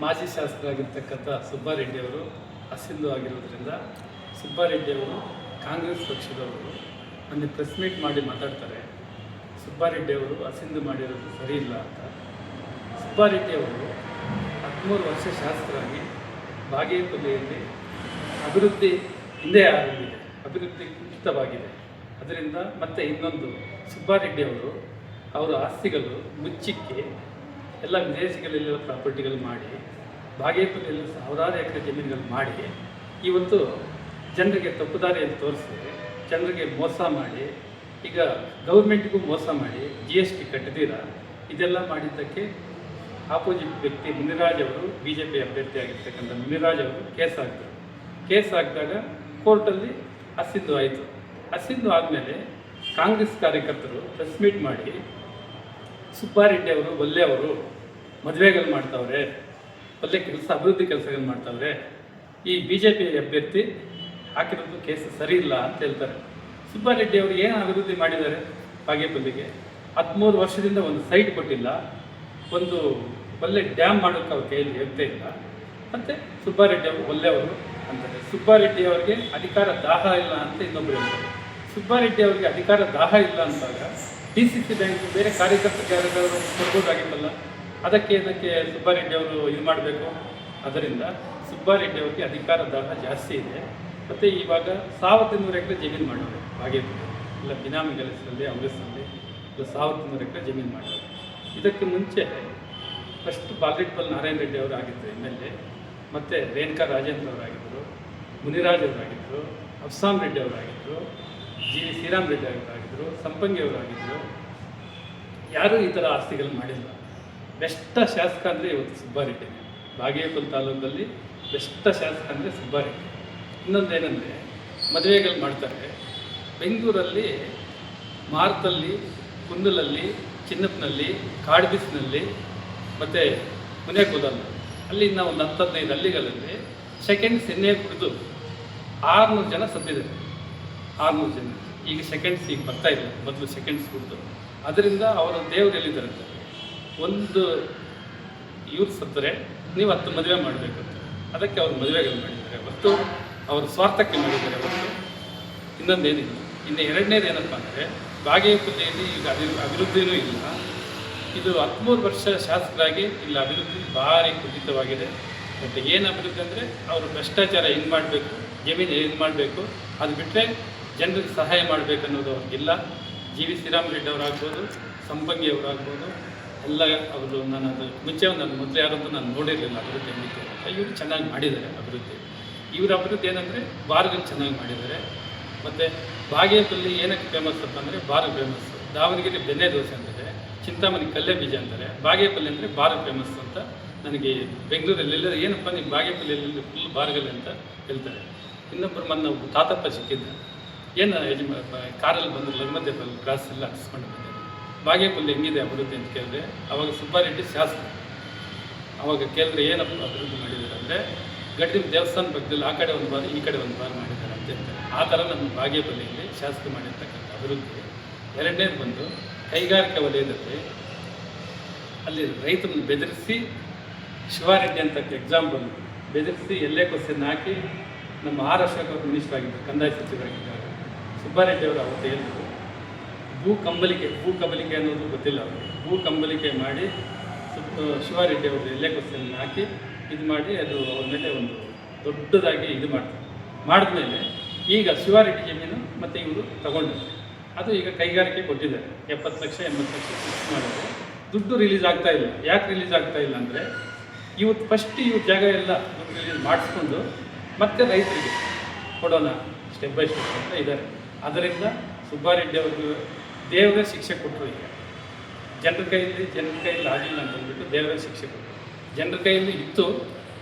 ಮಾಜಿ ಶಾಸಕರಾಗಿರ್ತಕ್ಕಂಥ ಸುಬ್ಬಾರೆಡ್ಡಿಯವರು ಅಸಿಂಧು ಆಗಿರೋದ್ರಿಂದ ಸುಬ್ಬಾರೆಡ್ಡಿಯವರು ಕಾಂಗ್ರೆಸ್ ಪಕ್ಷದವರು ಮೊನ್ನೆ ಪ್ರೆಸ್ ಮೀಟ್ ಮಾಡಿ ಮಾತಾಡ್ತಾರೆ. ಸುಬ್ಬಾರೆಡ್ಡಿಯವರು ಅಸಿಂಧು ಮಾಡಿರೋದು ಸರಿ ಇಲ್ಲ ಅಂತ. ಸುಬ್ಬಾರೆಡ್ಡಿಯವರು 13 ವರ್ಷ ಶಾಸಕರಾಗಿ ಬಾಗೇಪಲ್ಲಿಯಲ್ಲಿ ಅಭಿವೃದ್ಧಿ ಹಿಂದೆ ಆಗಿದೆ, ಅಭಿವೃದ್ಧಿ ಕುಂಠಿತವಾಗಿದೆ. ಅದರಿಂದ ಮತ್ತೆ ಇನ್ನೊಂದು ಸುಬ್ಬಾರೆಡ್ಡಿಯವರು ಅವರ ಆಸ್ತಿಗಳು ಮುಚ್ಚಿಕ್ಕೆ ಎಲ್ಲ ವಿದೇಶಗಳಲ್ಲೆಲ್ಲ ಪ್ರಾಪರ್ಟಿಗಳು ಮಾಡಿ ಬಾಗೇಪಲ್ಲಿಯಲ್ಲಿ ಸಾವಿರಾರು ಎಕರೆ ಜಮೀನುಗಳು ಮಾಡಿ ಇವತ್ತು ಜನರಿಗೆ ತಪ್ಪು ದಾರಿಯಲ್ಲಿ ತೋರಿಸಿ ಜನರಿಗೆ ಮೋಸ ಮಾಡಿ, ಈಗ ಗೌರ್ಮೆಂಟ್ಗೂ ಮೋಸ ಮಾಡಿ GST ಕಟ್ಟದಿರ ಇದೆಲ್ಲ ಮಾಡಿದ್ದಕ್ಕೆ ಆಪೋಸಿಟ್ ವ್ಯಕ್ತಿ ಮುನಿರಾಜ್ ಅವರು BJP ಅಭ್ಯರ್ಥಿ ಆಗಿರ್ತಕ್ಕಂಥ ಮುನಿರಾಜ್ ಅವರು ಕೇಸ್ ಹಾಕಿದಾಗ ಕೋರ್ಟಲ್ಲಿ ಅಸಿಂಧು ಆಯಿತು. ಅಸಿಂಧು ಆದಮೇಲೆ ಕಾಂಗ್ರೆಸ್ ಕಾರ್ಯಕರ್ತರು ಪ್ರೆಸ್ ಮೀಟ್ ಮಾಡಿ ಸುಬ್ಬಾರೆಡ್ಡಿ ಅವರು ಒಳ್ಳೆಯವರು, ಮದುವೆಗಳು ಮಾಡ್ತಾವ್ರೆ, ಒಳ್ಳೆ ಕೆಲಸ ಅಭಿವೃದ್ಧಿ ಕೆಲಸಗಳು ಮಾಡ್ತಾವ್ರೆ, ಈ BJP ಅಭ್ಯರ್ಥಿ ಹಾಕಿರೋದು ಕೇಸ್ ಸರಿ ಇಲ್ಲ ಅಂತ ಹೇಳ್ತಾರೆ. ಸುಬ್ಬಾರೆಡ್ಡಿ ಅವರು ಏನು ಅಭಿವೃದ್ಧಿ ಮಾಡಿದ್ದಾರೆ? ಬಾಗೇಪಲ್ಲಿಗೆ 13 ವರ್ಷದಿಂದ ಒಂದು ಸೈಟ್ ಕೊಟ್ಟಿಲ್ಲ, ಒಂದು ಒಳ್ಳೆ ಡ್ಯಾಮ್ ಮಾಡೋಕ್ಕೆ ಅವ್ರ ಕೈಯಲ್ಲಿ ಇರ್ತಾ ಇಲ್ಲ. ಮತ್ತು ಸುಬ್ಬಾರೆಡ್ಡಿ ಅವರು ಒಳ್ಳೆಯವರು ಅಂತಾರೆ. ಸುಬ್ಬಾರೆಡ್ಡಿ ಅವರಿಗೆ ಅಧಿಕಾರ ದಾಹ ಇಲ್ಲ ಅಂತ ಇನ್ನೊಬ್ಬರು ಹೇಳ್ತಾರೆ. ಸುಬ್ಬಾರೆಡ್ಡಿ ಅವರಿಗೆ ಅಧಿಕಾರ ದಾಹ ಇಲ್ಲ ಅಂತಾಗ DCC ಬ್ಯಾಂಕ್ ಬೇರೆ ಕಾರ್ಯಕರ್ತರಿಗೆ ಯಾರಾದರೂ ಕೊಡ್ಬೋದಾಗಿತ್ತಲ್ಲ, ಅದಕ್ಕೆ ಸುಬ್ಬಾರೆಡ್ಡಿ ಅವರು ಇದು ಮಾಡಬೇಕು. ಅದರಿಂದ ಸುಬ್ಬಾರೆಡ್ಡಿ ಅವರಿಗೆ ಅಧಿಕಾರ ದಾಹ ಜಾಸ್ತಿ ಇದೆ. ಮತ್ತು ಇವಾಗ 1200 ಎಕರೆ ಜಮೀನು ಮಾಡೋರು ಬಾಗೇಪಲ್ಲಿ, ಇಲ್ಲ ಬಿನಾಮಿ ಹೆಸರಲ್ಲಿ ಅವ್ರ ಹೆಸರಲ್ಲಿ ಇಲ್ಲ 1200 ಎಕರೆ ಜಮೀನು ಮಾಡೋರು. ಇದಕ್ಕೆ ಮುಂಚೆ ಫಸ್ಟ್ ಬಾಗೇಪಲ್ಲಿ ನಾರಾಯಣ ರೆಡ್ಡಿ ಅವರು ಆಗಿದ್ದರು MLA, ಮತ್ತು ರೇಣುಕಾ ರಾಜೇಂದ್ರ ಅವರಾಗಿದ್ದರು, ಮುನಿರಾಜ್ ಅವರಾಗಿದ್ದರು, ಅಫ್ಸಾಮ್ ರೆಡ್ಡಿ ಅವರಾಗಿದ್ದರು, GV ಶ್ರೀರಾಮ್ ರೆಡ್ಡಿ ಅವರಾಗಿದ್ದರು, ಸಂಪಂಗಿ ಅವರಾಗಿದ್ದರು. ಯಾರೂ ಈ ಥರ ಆಸ್ತಿಗಳು ಮಾಡಿಲ್ಲ. ಬೆಸ್ಟ್ ಶಾಸಕ ಅಂದರೆ ಇವತ್ತು ಸುಬ್ಬಾರೆಡ್ಡಿ. ಬಾಗೇಪಲ್ಲಿ ತಾಲೂಕಲ್ಲಿ ಬೆಸ್ಟ್ ಶಾಸಕ ಅಂದರೆ ಸುಬ್ಬಾರೆಡ್ಡಿ. ಇನ್ನೊಂದೇನೆಂದರೆ ಮದುವೆಗಳು ಮಾಡ್ತಾರೆ. ಬೆಂಗಳೂರಲ್ಲಿ ಮಾರ್ತಲ್ಲಿ, ಕುಂದಲಲ್ಲಿ, ಚಿನ್ನಪ್ಪನಲ್ಲಿ, ಕಾಡ್ಬಿಸ್ನಲ್ಲಿ ಮತ್ತು ಮುನೇಕೋಲಲ್ಲಿ ಅಲ್ಲಿ ನಾವು ಒಂದು 10-15 ಹಳ್ಳಿಗಳಲ್ಲಿ ಸೆಕೆಂಡ್ಸ್ ಎಣ್ಣೆ ಕುಡಿದು 600 ಜನ ಸತ್ತಿದ್ದಾರೆ. 600 ಜನ ಈಗ ಸೆಕೆಂಡ್ಸ್ ಈಗ ಬರ್ತಾ ಇಲ್ಲ, ಮೊದಲು ಸೆಕೆಂಡ್ಸ್ ಕುಡಿದು. ಅದರಿಂದ ಅವರ ದೇವರು ಎಲ್ಲಿದ್ದಾರೆ ಅಂತ, ಒಂದು ಇವ್ರು ಸತ್ತರೆ ನೀವು 10 ಮದುವೆ ಮಾಡಬೇಕು ಅಂತ, ಅದಕ್ಕೆ ಅವ್ರು ಮದುವೆಗಳು ಮಾಡಿದ್ದಾರೆ ಹೊತ್ತು ಅವರು ಸ್ವಾರ್ಥಕ್ಕೆ ಮಾಡಿದ್ದಾರೆ ಹೊತ್ತು ಇನ್ನೊಂದೇನಿಲ್ಲ. ಇನ್ನು ಎರಡನೇದು ಏನಪ್ಪ ಅಂದರೆ ಬಾಗೇಪಲ್ಲಿಯಲ್ಲಿ ಈಗ ಅಭಿವೃದ್ಧಿಯೂ ಇಲ್ಲ. ಇದು 13 ವರ್ಷ ಶಾಸಕರಾಗಿ ಇಲ್ಲಿ ಅಭಿವೃದ್ಧಿ ಭಾರಿ ಕುಂಠಿತವಾಗಿದೆ. ಮತ್ತು ಏನು ಅಭಿವೃದ್ಧಿ ಅಂದರೆ ಅವರು ಭ್ರಷ್ಟಾಚಾರ ಹೆಂಗೆ ಮಾಡಬೇಕು, ಜಮೀನು ಏನು ಮಾಡಬೇಕು, ಅದು ಬಿಟ್ಟರೆ ಜನರಿಗೆ ಸಹಾಯ ಮಾಡಬೇಕು ಅನ್ನೋದು ಅವ್ರಿಗಿಲ್ಲ. GV ಶ್ರೀರಾಮ್ ರೆಡ್ಡಿ ಅವರಾಗ್ಬೋದು, ಸಂಪಂಗಿ ಅವರಾಗ್ಬೋದು, ಎಲ್ಲ ಅವರು ನಾನು ಅದು ಮುಂಚೆ ನಾನು ಮೊದಲು ಯಾರಂತೂ ನಾನು ನೋಡಿರಲಿಲ್ಲ ಅಭಿವೃದ್ಧಿ ಹೆಂಗಿತ್ತು ಅಂತ. ಇವರು ಚೆನ್ನಾಗಿ ಮಾಡಿದ್ದಾರೆ ಅಭಿವೃದ್ಧಿ. ಇವರ ಅಭಿವೃದ್ಧಿ ಏನಂದರೆ ಬಾರ್ಗಳು ಚೆನ್ನಾಗಿ ಮಾಡಿದ್ದಾರೆ. ಮತ್ತು ಬಾಗೇಪಲ್ಲಿ ಏನಕ್ಕೆ ಫೇಮಸ್ ಅಪ್ಪ ಅಂದರೆ ಬಾರ್ ಫೇಮಸ್ಸು. ದಾವಣಗೆರೆ ಬೆಣ್ಣೆ ದೋಸೆ ಅಂತಾರೆ, ಚಿಂತಾಮಣಿ ಕಲ್ಲೆ ಬೀಜ ಅಂತಾರೆ, ಬಾಗೇಪಲ್ಲಿ ಅಂದರೆ ಬಾರ್ ಫೇಮಸ್ ಅಂತ. ನನಗೆ ಬೆಂಗಳೂರಲ್ಲೆಲ್ಲ ಏನಪ್ಪ ನೀವು ಬಾಗೇಪಲ್ಲಿಯಲ್ಲಿ ಫುಲ್ ಬಾರ್ಗಳು ಅಂತ ಹೇಳ್ತಾರೆ. ಇನ್ನೊಬ್ಬರು ನನ್ನ ತಾತಪ್ಪ ಸಿಕ್ಕಿದ್ದ, ಏನು ಕಾರಲ್ಲಿ ಬಂದು ಲಗ್ಮದ್ದೆಪಲ್ಲಿ ಕ್ರಾಸ್ ಎಲ್ಲ ಹಚ್ಚಿಸ್ಕೊಂಡು ಬಂದಿದ್ದೆ. ಬಾಗೇಪಲ್ಲಿ ಹೆಂಗಿದೆ ಅಭಿವೃದ್ಧಿ ಅಂತ ಕೇಳಿದ್ರೆ ಅವಾಗ ಸುಬ್ಬಾರೆಡ್ಡಿ ಶಾಸಕ. ಅವಾಗ ಕೇಳಿದ್ರೆ ಏನಪ್ಪ ಅಭಿವೃದ್ಧಿ ಮಾಡಿದ್ದಾರೆ ಅಂದರೆ ಗಡ್ಡಿ ದೇವಸ್ಥಾನ ಪಕ್ಕದಲ್ಲಿ ಆ ಕಡೆ ಒಂದು ಬಾರ್ ಈ ಕಡೆ ಒಂದು ಬಾರ್ ಮಾಡಿದ್ದಾರೆ ಅಂತ ಹೇಳ್ತಾರೆ. ಆ ಥರ ನಮ್ಮ ಬಾಗೇಪಲ್ಲಿಯಲ್ಲಿ ಶಾಸಕ ಮಾಡಿರ್ತಕ್ಕಂಥ ಅಭಿವೃದ್ಧಿ. ಎರಡನೇದು ಬಂದು ಕೈಗಾರಿಕಾ ವಲಯದಲ್ಲಿ ಅಲ್ಲಿ ರೈತರನ್ನು ಬೆದರಿಸಿ ಶಿವಾರೆಡ್ಡಿ ಅಂತ ಎಕ್ಸಾಂಪಲ್ ಬೆದರಿಸಿ ಎಲ್ಲೇ ಕ್ವಶನ್ ಹಾಕಿ ನಮ್ಮ ಆರ್ ಅಶೋಕ್ ಅವರು ಮಿನಿಸ್ಟರ್ ಆಗಿದ್ದರು, ಕಂದಾಯ ಸಚಿವರಾಗಿದ್ದಾಗ ಸುಬ್ಬಾರೆಡ್ಡಿ ಅವರು ಅವತ್ತು ಹೇಳಿದ್ರು ಭೂ ಕಬಲಿಕೆ ಅನ್ನೋದು ಗೊತ್ತಿಲ್ಲ ಅವರಿಗೆ. ಭೂ ಕಂಬಲಿಕೆ ಮಾಡಿ ಶಿವಾರೆಡ್ಡಿ ಅವರು ಎಲ್ಲೇ ಕ್ವಶನ್ ಹಾಕಿ ಇದು ಮಾಡಿ ಅದು ಅವ್ರ ಮೇಲೆ ಒಂದು ದೊಡ್ಡದಾಗಿ ಇದು ಮಾಡ್ತಾರೆ. ಮಾಡಿದ್ಮೇಲೆ ಈಗ ಶಿವಾರೆಡ್ಡಿ ಜಮೀನು ಮತ್ತು ಇವರು ತಗೊಂಡಿದ್ದಾರೆ. ಅದು ಈಗ ಕೈಗಾರಿಕೆ ಕೊಟ್ಟಿದ್ದಾರೆ. 70 ಲಕ್ಷ 80 ಲಕ್ಷ ಫಿಕ್ಸ್ ಮಾಡಿದ್ರೆ ದುಡ್ಡು ರಿಲೀಸ್ ಆಗ್ತಾ ಇಲ್ಲ. ಯಾಕೆ ರಿಲೀಸ್ ಆಗ್ತಾ ಇಲ್ಲ ಅಂದರೆ ಇವತ್ತು ಫಸ್ಟ್ ಇವ್ರ ಜಾಗ ಎಲ್ಲ ದುಡ್ಡು ರಿಲೀಸ್ ಮಾಡಿಸ್ಕೊಂಡು ಮತ್ತೆ ರೈತರಿಗೆ ಕೊಡೋಣ ಸ್ಟೆಪ್ ಬೈ ಸ್ಟೆಪ್ ಅಂತ ಇದ್ದಾರೆ. ಅದರಿಂದ ಸುಬ್ಬಾರೆಡ್ಡಿ ಅವರು ದೇವರೇ ಶಿಕ್ಷೆ ಕೊಟ್ಟರು. ಈಗ ಜನರ ಕೈಯಲ್ಲಿ ಆಗಿಲ್ಲ ಅಂತ ಅಂದ್ಬಿಟ್ಟು ದೇವರೇ ಶಿಕ್ಷೆ ಕೊಟ್ಟರು. ಜನರ ಕೈಯಲ್ಲಿ ಇತ್ತು.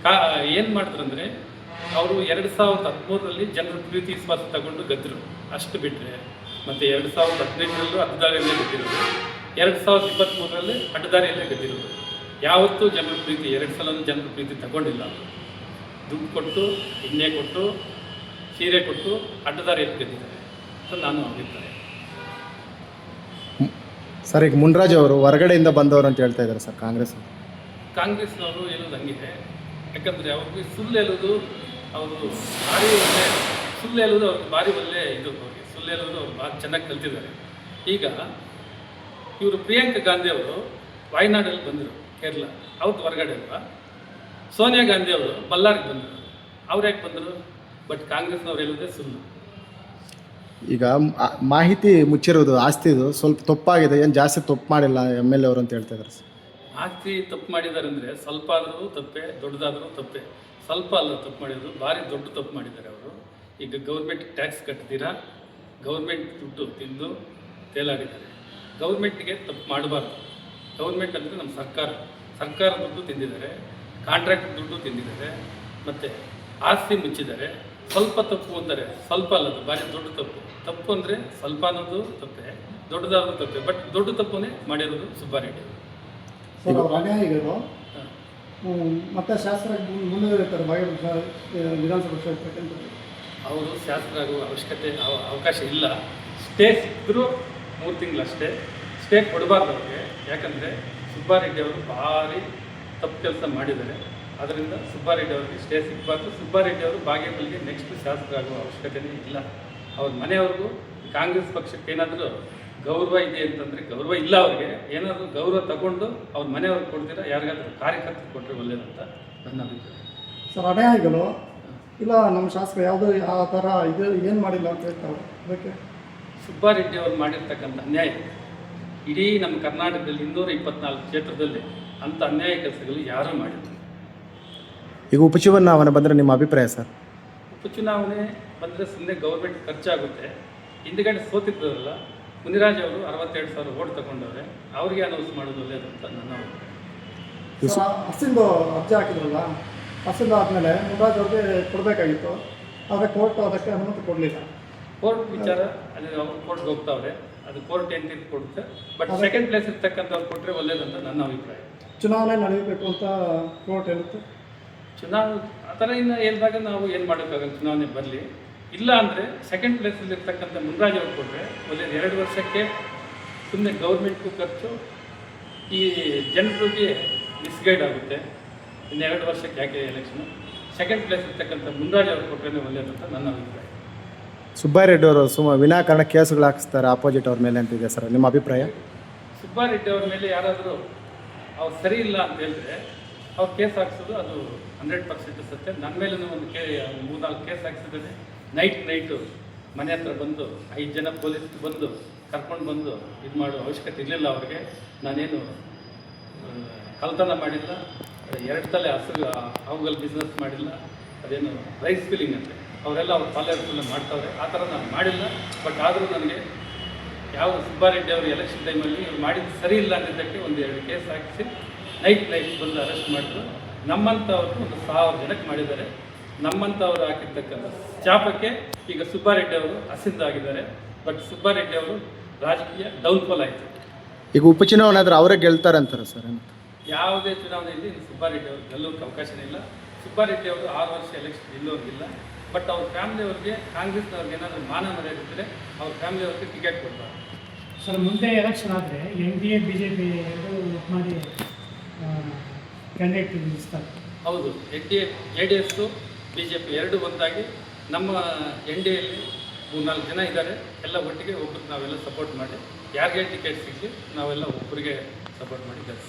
ಏನು ಮಾಡಿದ್ರು ಅಂದರೆ ಅವರು 2013ರಲ್ಲಿ ಜನರ ಪ್ರೀತಿ ವಿಶ್ವಾಸ ತಗೊಂಡು ಗೆದ್ದರು, ಅಷ್ಟು ಬಿಟ್ಟರೆ. ಮತ್ತು 2015ರಲ್ಲೂ ಅಡ್ಡದಾರಿಯಲ್ಲೇ ಗೆದ್ದಿರೋದು, 2023ರಲ್ಲಿ ಅಡ್ಡದಾರಿಯಲ್ಲೇ ಗೆದ್ದಿರೋದು. ಯಾವತ್ತೂ ಜನರ ಪ್ರೀತಿ 2 ಸಲನೂ ಜನರ ಪ್ರೀತಿ ತಗೊಂಡಿಲ್ಲ. ದುಡ್ಡು ಕೊಟ್ಟು, ಎಣ್ಣೆ ಕೊಟ್ಟು, ಸೀರೆ ಕೊಟ್ಟು ಅಡ್ಡದಾರಿಯಲ್ಲಿ ಗೆದ್ದಿದ್ದಾರೆ ಅಂತ ನಾನು ಅಭಿಪ್ರಾಯ. ಸರ್, ಈಗ ಮುನ್ರಾಜ್ ಅವರು ಹೊರಗಡೆಯಿಂದ ಬಂದವರು ಅಂತ ಹೇಳ್ತಾ ಇದ್ದಾರೆ ಸರ್ ಕಾಂಗ್ರೆಸ್. ಕಾಂಗ್ರೆಸ್ನವರು ಹೇಳೋದು ಹಂಗೆ. ಯಾಕಂದರೆ ಅವ್ರಿಗೆ ಸುಳ್ಳು ಹೇಳೋದು ಅವರು ಭಾರಿ ಒಳ್ಳೆ, ಸುಳ್ಳು ಹೇಳೋದು ಅವ್ರಿಗೆ ಭಾರಿ ಒಳ್ಳೆ ಇದು. ಅವ್ರಿಗೆ ಸುಳ್ಳು ಹೇಳೋದು ಅವ್ರು ಭಾಳ ಚೆನ್ನಾಗಿ ಕಲ್ತಿದ್ದಾರೆ. ಈಗ ಇವರು ಪ್ರಿಯಾಂಕಾ ಗಾಂಧಿ ಅವರು ವಾಯನಾಡಲ್ಲಿ ಬಂದರು, ಕೇರಳ, ಅವ್ರದ್ದು ಹೊರಗಡೆ ಅಲ್ವಾ. ಸೋನಿಯಾ ಗಾಂಧಿ ಅವರು ಬಳ್ಳಾರಿಗೆ ಬಂದರು, ಅವ್ರು ಯಾಕೆ ಬಂದರು? ಬಟ್ ಕಾಂಗ್ರೆಸ್ನವ್ರು ಹೇಳೋದೇ ಸುಳ್ಳು. ಈಗ ಮಾಹಿತಿ ಮುಚ್ಚಿರೋದು ಆಸ್ತಿದು ಸ್ವಲ್ಪ ತಪ್ಪಾಗಿದೆ, ಏನು ಜಾಸ್ತಿ ತಪ್ಪು ಮಾಡಿಲ್ಲ MLA ಅವರು ಅಂತ ಹೇಳ್ತಾ ಇದ್ದಾರೆ ಸರ್. ಆಸ್ತಿ ತಪ್ಪು ಮಾಡಿದ್ದಾರೆ ಅಂದರೆ ಸ್ವಲ್ಪ ಆದರೂ ತಪ್ಪೆ, ದೊಡ್ಡದಾದರೂ ತಪ್ಪೆ. ಸ್ವಲ್ಪ ಅಲ್ಲ ತಪ್ಪು ಮಾಡಿದ್ರು, ಭಾರಿ ದೊಡ್ಡ ತಪ್ಪು ಮಾಡಿದ್ದಾರೆ ಅವರು. ಈಗ ಗೌರ್ಮೆಂಟ್ ಟ್ಯಾಕ್ಸ್ ಕಟ್ತೀರಾ, ಗೌರ್ಮೆಂಟ್ ದುಡ್ಡು ತಿಂದು ತೇಲಾಡಿದ್ದಾರೆ. ಗೌರ್ಮೆಂಟ್ಗೆ ತಪ್ಪು ಮಾಡಬಾರ್ದು. ಗೌರ್ಮೆಂಟ್ ಅಂದರೆ ನಮ್ಮ ಸರ್ಕಾರ ದುಡ್ಡು ತಿಂದಿದ್ದಾರೆ, ಕಾಂಟ್ರಾಕ್ಟ್ ದುಡ್ಡು ತಿಂದಿದ್ದಾರೆ, ಮತ್ತು ಆಸ್ತಿ ಮುಚ್ಚಿದ್ದಾರೆ. ಸ್ವಲ್ಪ ತಪ್ಪು ಅಂತಾರೆ, ಸ್ವಲ್ಪ ಅಲ್ಲದು ಭಾರಿ ದೊಡ್ಡ ತಪ್ಪು. ತಪ್ಪು ಅಂದರೆ ಸ್ವಲ್ಪ ಅನ್ನೋದು ತಪ್ಪೆ, ದೊಡ್ಡದಾದ್ರೂ ತಪ್ಪೆ. ಬಟ್ ದೊಡ್ಡ ತಪ್ಪನ್ನೇ ಮಾಡಿರೋದು ಸುಬ್ಬಾರೆಡ್ಡಿ ಅವರು. ಸರ್ ಅವ್ರ ಅನ್ಯಾಯಿಗಳು ಮತ್ತೆ ಶಾಸ್ತ್ರ ಮುಂದುವರಿತಾರೆ ವಿಧಾನಸಭಾ ಕ್ಷೇತ್ರಕ್ಕೆ. ಅವರು ಶಾಸಕರಾಗುವ ಅವಕಾಶ ಇಲ್ಲ. ಸ್ಟೇ ಸಿಕ್ಕರೂ 3 ತಿಂಗಳಷ್ಟೇ. ಸ್ಟೇ ಕೊಡಬಾರ್ದು ಅವ್ರಿಗೆ. ಯಾಕಂದರೆ ಸುಬ್ಬಾರೆಡ್ಡಿ ಅವರು ಭಾರಿ ತಪ್ಪು ಕೆಲಸ ಮಾಡಿದ್ದಾರೆ. ಅದರಿಂದ ಸುಬ್ಬಾರೆಡ್ಡಿ ಅವರಿಗೆ ಸ್ಟೇ ಸಿಗಬಾರ್ದು. ಸುಬ್ಬಾರೆಡ್ಡಿ ಅವರು ಬಾಗೇಪಲ್ಲಿಗೆ ನೆಕ್ಸ್ಟ್ ಶಾಸಕರಾಗುವ ಅವಶ್ಯಕತೆಯೇ ಇಲ್ಲ. ಅವ್ರ ಮನೆಯವ್ರಿಗೂ ಕಾಂಗ್ರೆಸ್ ಪಕ್ಷಕ್ಕೆ ಏನಾದರೂ ಗೌರವ ಇದೆ ಅಂತಂದರೆ ಗೌರವ ಇಲ್ಲ. ಅವ್ರಿಗೆ ಏನಾದರೂ ಗೌರವ ತಗೊಂಡು ಅವ್ರ ಮನೆಯವ್ರಿಗೆ ಕೊಡ್ತೀರಾ, ಯಾರಿಗಾದ್ರೂ ಕಾರ್ಯಕರ್ತರು ಕೊಟ್ಟರೆ ಒಳ್ಳೇದಂತ ನನ್ನ ಅಭಿಪ್ರಾಯ. ಸರ್ ಅನ್ಯಾಯಿಗಳು ಇಲ್ಲ ನಮ್ಮ ಶಾಸಕ ಯಾವುದೋ ಆ ಥರ ಇದು ಏನು ಮಾಡಿಲ್ಲ ಅಂತ ಹೇಳ್ತಾರೆ. ಅದಕ್ಕೆ ಸುಬ್ಬಾರೆಡ್ಡಿ ಅವರು ಮಾಡಿರ್ತಕ್ಕಂಥ ಅನ್ಯಾಯ ಇಡೀ ನಮ್ಮ ಕರ್ನಾಟಕದಲ್ಲಿ 224 ಕ್ಷೇತ್ರದಲ್ಲಿ ಅಂಥ ಅನ್ಯಾಯ ಕೆಲಸಗಳು ಯಾರೂ ಮಾಡಿಲ್ಲ. ಈಗ ಉಪಚುನಾವಣೆ ಬಂದರೆ ನಿಮ್ಮ ಅಭಿಪ್ರಾಯ ಸರ್? ಉಪಚುನಾವಣೆ ಬಂದರೆ ಸುಮ್ಮನೆ ಗೌರ್ಮೆಂಟ್ ಖರ್ಚಾಗುತ್ತೆ. ಹಿಂದ್ಗಡೆ ಸೋತಿದ್ದರಲ್ಲ ಮುನಿರಾಜ್ ಅವರು 62,000 ಓಟ್ ತಗೊಂಡವ್ರೆ, ಅವ್ರಿಗೆ ಅನೌನ್ಸ್ ಮಾಡೋದು ಒಳ್ಳೆಯದು ಅಂತ ನನ್ನ ಅಭಿಪ್ರಾಯ. ಸರ್ ಹಸಿಂದು ಅರ್ಜಿ ಹಾಕಿದ್ರಲ್ಲ, ಹಸಿಂದು ಆದಮೇಲೆ ಮುನಿರಾಜ್ ಅವ್ರಿಗೆ ಕೊಡಬೇಕಾಗಿತ್ತು, ಆದರೆ ಕೋರ್ಟ್ ಅದಕ್ಕೆ ಅನುಮತಿ ಕೊಡಲಿಲ್ಲ. ಕೋರ್ಟ್ ವಿಚಾರ ಅಲ್ಲಿ ಅವ್ರು ಕೋರ್ಟ್ಗೆ ಹೋಗ್ತಾವ್ರೆ, ಅದು ಕೋರ್ಟ್ ಏನು ತೀರ್ಪು ಕೊಡುತ್ತೆ. ಬಟ್ ಸೆಕೆಂಡ್ ಪ್ಲೇಸ್ ಇರ್ತಕ್ಕಂಥವ್ರು ಕೊಟ್ಟರೆ ಒಳ್ಳೇದಂತ ನನ್ನ ಅಭಿಪ್ರಾಯ. ಚುನಾವಣೆ ನಡೆಯಬೇಕು ಅಂತ ಕೋರ್ಟ್ ಹೇಳುತ್ತೆ. ಚುನಾವಣೆ ಆ ಥರ ಇನ್ನು ಹೇಳಿದಾಗ ನಾವು ಏನು ಮಾಡೋಕ್ಕಾಗಲ್ಲ. ಚುನಾವಣೆ ಬರಲಿ, ಇಲ್ಲ ಅಂದರೆ ಸೆಕೆಂಡ್ ಪ್ಲೇಸಲ್ಲಿ ಇರ್ತಕ್ಕಂಥ ಮುನ್ರಾಜ್ ಅವ್ರು ಕೊಟ್ಟರೆ ಒಳ್ಳೆಯದು. 2 ವರ್ಷಕ್ಕೆ ಸುಮ್ಮನೆ ಗೌರ್ಮೆಂಟ್ಗೂ ಖರ್ಚು, ಈ ಜನರಿಗೆ ಮಿಸ್ಗೈಡ್ ಆಗುತ್ತೆ. ಇನ್ನು 2 ವರ್ಷಕ್ಕೆ ಯಾಕೆ ಎಲೆಕ್ಷನು? ಸೆಕೆಂಡ್ ಪ್ಲೇಸ್ ಇರ್ತಕ್ಕಂಥ ಮುನ್ರಾಜ್ ಅವ್ರು ಕೊಟ್ಟರೆ ಒಳ್ಳೆಯದಂತ ನನ್ನ ಅಭಿಪ್ರಾಯ. ಸುಬ್ಬಾರೆಡ್ಡಿ ಅವರು ವಿನಾಕಾರಣ ಕೇಸುಗಳು ಹಾಕಿಸ್ತಾರೆ ಆಪೋಸಿಟ್ ಅವ್ರ ಮೇಲೆ ಅಂತಿದೆ ಸರ್, ನಿಮ್ಮ ಅಭಿಪ್ರಾಯ? ಸುಬ್ಬಾರೆಡ್ಡಿ ಅವ್ರ ಮೇಲೆ ಯಾರಾದರೂ ಅವ್ರು ಸರಿ ಇಲ್ಲ ಅಂತ ಹೇಳಿದ್ರೆ ಅವ್ರು ಕೇಸ್ ಹಾಕ್ಸೋದು ಅದು 100% ಸತ್ಯ. ನನ್ನ ಮೇಲೂ ಒಂದು 3-4 ಕೇಸ್ ಹಾಕ್ಸಿದ್ದಾರೆ. ನೈಟು ಮನೆ ಹತ್ರ ಬಂದು 5 ಜನ ಪೊಲೀಸ್ ಬಂದು ಕರ್ಕೊಂಡು ಬಂದು ಇದು ಮಾಡೋ ಅವಶ್ಯಕತೆ ಇರಲಿಲ್ಲ ಅವ್ರಿಗೆ. ನಾನೇನು ಕಳ್ತನ ಮಾಡಿಲ್ಲ, 2 ತಲೆ ಅವುಗಳ ಬಿಸ್ನೆಸ್ ಮಾಡಿಲ್ಲ, ಅದೇನು ರೈಸ್ ಫೀಲಿಂಗ್ ಅಂತ ಅವರೆಲ್ಲ ಅವ್ರ ಫಾಲೋವರ್ಸ್ ಮಾಡ್ತಾವ್ರೆ. ಆ ಥರ ನಾನು ಮಾಡಿಲ್ಲ. ಬಟ್ ಆದರೂ ನನಗೆ ಯಾವ ಸುಬ್ಬಾರೆಡ್ಡಿ ಅವರು ಎಲೆಕ್ಷನ್ ಟೈಮಲ್ಲಿ ಇವ್ರು ಮಾಡಿದ್ದು ಸರಿ ಇಲ್ಲ ಅಂದಿದ್ದಕ್ಕೆ 1-2 ಕೇಸ್ ಹಾಕಿಸಿ ನೈಟ್ ಬಂದು ಅರೆಸ್ಟ್ ಮಾಡಿದ್ರು. ನಮ್ಮಂಥವ್ರು 1,000 ಜನಕ್ಕೆ ಮಾಡಿದ್ದಾರೆ. ನಮ್ಮಂಥವ್ರು ಹಾಕಿರ್ತಕ್ಕಂಥ ಚಾಪಕ್ಕೆ ಈಗ ಸುಬ್ಬಾರೆಡ್ಡಿ ಅವರು ಹಸಿದ್ದಾಗಿದ್ದಾರೆ. ಬಟ್ ಸುಬ್ಬಾರೆಡ್ಡಿ ಅವರು ರಾಜಕೀಯ ಡೌನ್ಫಾಲ್ ಆಯಿತು. ಈಗ ಉಪಚುನಾವಣೆ ಆದರೆ ಅವರೇ ಗೆಲ್ತಾರೆ ಅಂತಾರೆ ಸರ್? ಯಾವುದೇ ಚುನಾವಣೆಯಲ್ಲಿ ಸುಬ್ಬಾರೆಡ್ಡಿ ಅವರು ಗೆಲ್ಲೋಕ್ಕೆ ಅವಕಾಶನೇ ಇಲ್ಲ. ಸುಬ್ಬಾರೆಡ್ಡಿ ಅವರು 6 ವರ್ಷ ಎಲೆಕ್ಷನ್ ಗೆಲ್ಲೋರಿಗಿಲ್ಲ. ಬಟ್ ಅವ್ರ ಫ್ಯಾಮಿಲಿಯವ್ರಿಗೆ, ಕಾಂಗ್ರೆಸ್ನವ್ರಿಗೆ ಏನಾದರೂ ಮಾನ ಮರ್ಯಾದೆ ಇದ್ದರೆ ಅವ್ರ ಫ್ಯಾಮಿಲಿಯವ್ರಿಗೆ ಟಿಕೆಟ್ ಕೊಡ್ತಾರೆ. ಸರ್ ಮುಂದೆ ಎಲೆಕ್ಷನ್ ಆದರೆ NDA BJP ಎರಡೂ ಮಾಡಿ ಕ್ಯಾಂಡಿಡೇಟ್ ನಿಲ್ಲಿಸ್ತಾರೆ. ಹೌದು, JDS BJP ಎರಡೂ ಒಂದಾಗಿ ನಮ್ಮ NDAಯಲ್ಲಿ 3-4 ಜನ ಇದ್ದಾರೆ. ಎಲ್ಲ ಒಟ್ಟಿಗೆ ಒಬ್ಬರಿಗೆ ನಾವೆಲ್ಲ ಸಪೋರ್ಟ್ ಮಾಡಿ ಯಾರಿಗೆ ಟಿಕೆಟ್ ಸಿಗಲಿ ನಾವೆಲ್ಲ ಒಬ್ಬರಿಗೆ ಸಪೋರ್ಟ್ ಮಾಡಿ ಕೆಲಸ